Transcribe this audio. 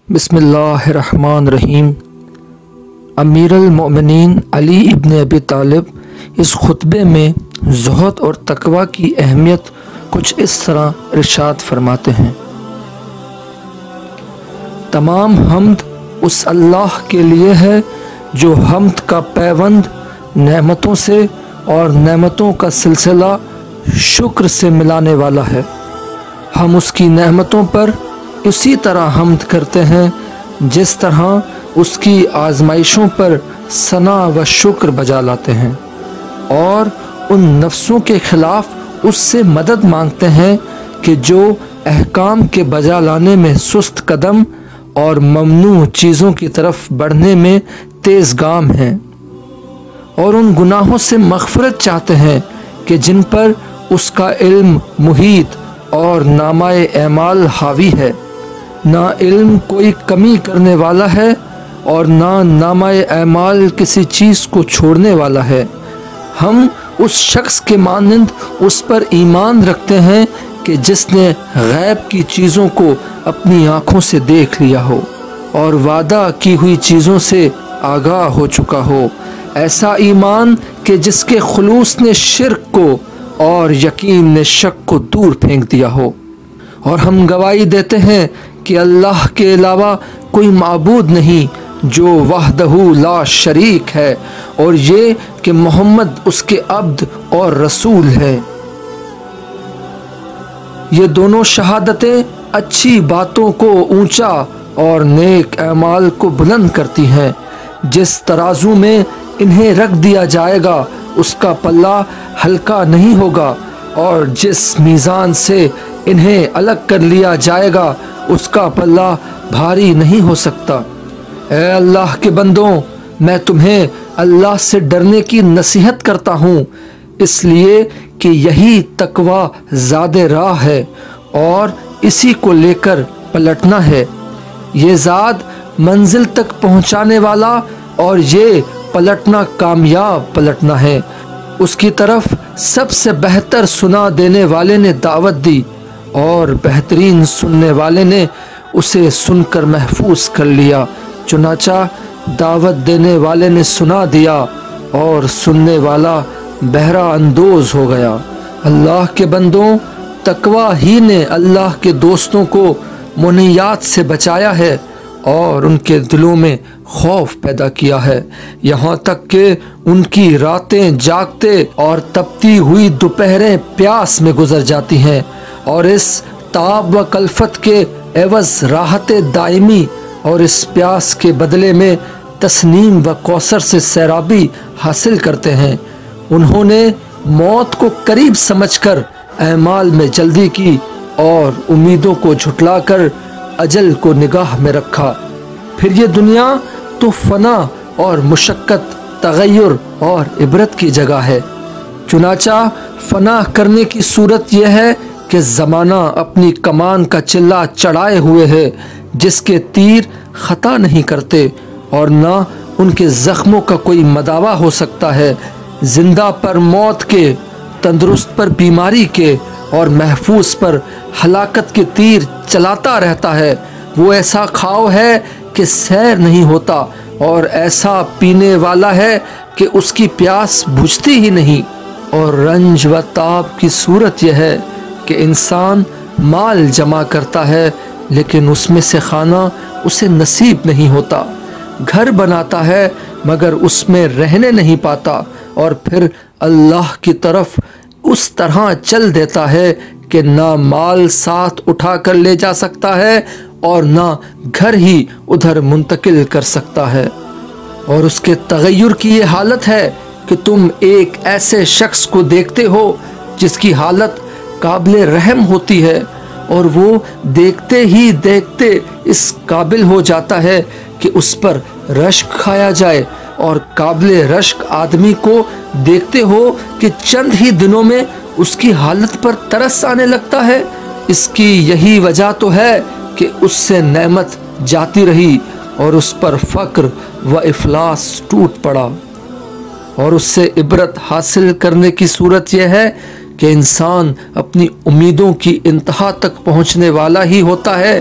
بسم اللہ الرحمن الرحیم۔ امیر المؤمنین علی ابن ابی طالب اس خطبے میں زہد اور تقوی کی اہمیت کچھ اس طرح ارشاد فرماتے ہیں: تمام حمد اس اللہ کے لیے ہے جو حمد کا پیوند نعمتوں سے اور نعمتوں کا سلسلہ شکر سے ملانے والا ہے۔ ہم اس کی نعمتوں پر اسی طرح حمد کرتے ہیں جس طرح اس کی آزمائشوں پر ثنا و شکر بجا لاتے ہیں، اور ان نفسوں کے خلاف اس سے مدد مانگتے ہیں کہ جو احکام کے بجا لانے میں سست قدم اور ممنوع چیزوں کی طرف بڑھنے میں تیز گام ہیں، اور ان گناہوں سے مغفرت چاہتے ہیں کہ جن پر اس کا علم محیط اور نامہ اعمال حاوی ہے۔ نہ علم کوئی کمی کرنے والا ہے اور نہ نامہ اعمال کسی چیز کو چھوڑنے والا ہے۔ ہم اس شخص کے مانند اس پر ایمان رکھتے ہیں کہ جس نے غیب کی چیزوں کو اپنی آنکھوں سے دیکھ لیا ہو اور وعدہ کی ہوئی چیزوں سے آگاہ ہو چکا ہو، ایسا ایمان کہ جس کے خلوص نے شرک کو اور یقین نے شک کو دور پھینک دیا ہو۔ اور ہم گواہی دیتے ہیں کہ اللہ کے علاوہ کوئی معبود نہیں جو وحدہ لا شریک ہے، اور یہ کہ محمد اس کے عبد اور رسول ہے۔ یہ دونوں شہادتیں اچھی باتوں کو اونچا اور نیک اعمال کو بلند کرتی ہیں۔ جس ترازو میں انہیں رکھ دیا جائے گا اس کا پلہ ہلکا نہیں ہوگا، اور جس میزان سے انہیں الگ کر لیا جائے گا اس کا پلہ بھاری نہیں ہو سکتا۔ اے اللہ کے بندوں، میں تمہیں اللہ سے ڈرنے کی نصیحت کرتا ہوں، اس لیے کہ یہی تقوی زاد راہ ہے اور اسی کو لے کر پلٹنا ہے۔ یہ زاد منزل تک پہنچانے والا اور یہ پلٹنا کامیاب پلٹنا ہے۔ اس کی طرف سب سے بہتر سنا دینے والے نے دعوت دی، اور بہترین سننے والے نے اسے سن کر محفوظ کر لیا۔ چنانچہ دعوت دینے والے نے سنا دیا اور سننے والا بہرہ اندوز ہو گیا۔ اللہ کے بندوں، تقوی ہی نے اللہ کے دوستوں کو منیات سے بچایا ہے اور ان کے دلوں میں خوف پیدا کیا ہے، یہاں تک کہ ان کی راتیں جاگتے اور تپتی ہوئی دوپہریں پیاس میں گزر جاتی ہیں، اور اس تاب و کلفت کے عوض راحت دائمی اور اس پیاس کے بدلے میں تسنیم و کوثر سے سیرابی حاصل کرتے ہیں۔ انہوں نے موت کو قریب سمجھ کر اعمال میں جلدی کی اور امیدوں کو جھٹلا کر اجل کو نگاہ میں رکھا۔ پھر یہ دنیا تو فنا اور مشقت، تغیر اور عبرت کی جگہ ہے۔ چنانچہ فنا کرنے کی صورت یہ ہے کہ زمانہ اپنی کمان کا چلہ چڑھائے ہوئے ہے جس کے تیر خطا نہیں کرتے اور نہ ان کے زخموں کا کوئی مداوا ہو سکتا ہے۔ زندہ پر موت کے، تندرست پر بیماری کے اور محفوظ پر ہلاکت کے تیر چلاتا رہتا ہے۔ وہ ایسا کھاؤ ہے کہ سیر نہیں ہوتا، اور ایسا پینے والا ہے کہ اس کی پیاس بجھتی ہی نہیں۔ اور رنج و تاب کی صورت یہ ہے کہ انسان مال جمع کرتا ہے لیکن اس میں سے کھانا اسے نصیب نہیں ہوتا، گھر بناتا ہے مگر اس میں رہنے نہیں پاتا، اور پھر اللہ کی طرف اس طرح چل دیتا ہے کہ نہ مال ساتھ اٹھا کر لے جا سکتا ہے اور نہ گھر ہی ادھر منتقل کر سکتا ہے۔ اور اس کے تغیر کی یہ حالت ہے کہ تم ایک ایسے شخص کو دیکھتے ہو جس کی حالت قابل رحم ہوتی ہے، اور وہ دیکھتے ہی دیکھتے اس قابل ہو جاتا ہے کہ اس پر رشک کھایا جائے، اور قابل رشک آدمی کو دیکھتے ہو کہ چند ہی دنوں میں اس کی حالت پر ترس آنے لگتا ہے۔ اس کی یہی وجہ تو ہے کہ اس سے نعمت جاتی رہی اور اس پر فقر و افلاس ٹوٹ پڑا۔ اور اس سے عبرت حاصل کرنے کی صورت یہ ہے کہ انسان اپنی امیدوں کی انتہا تک پہنچنے والا ہی ہوتا ہے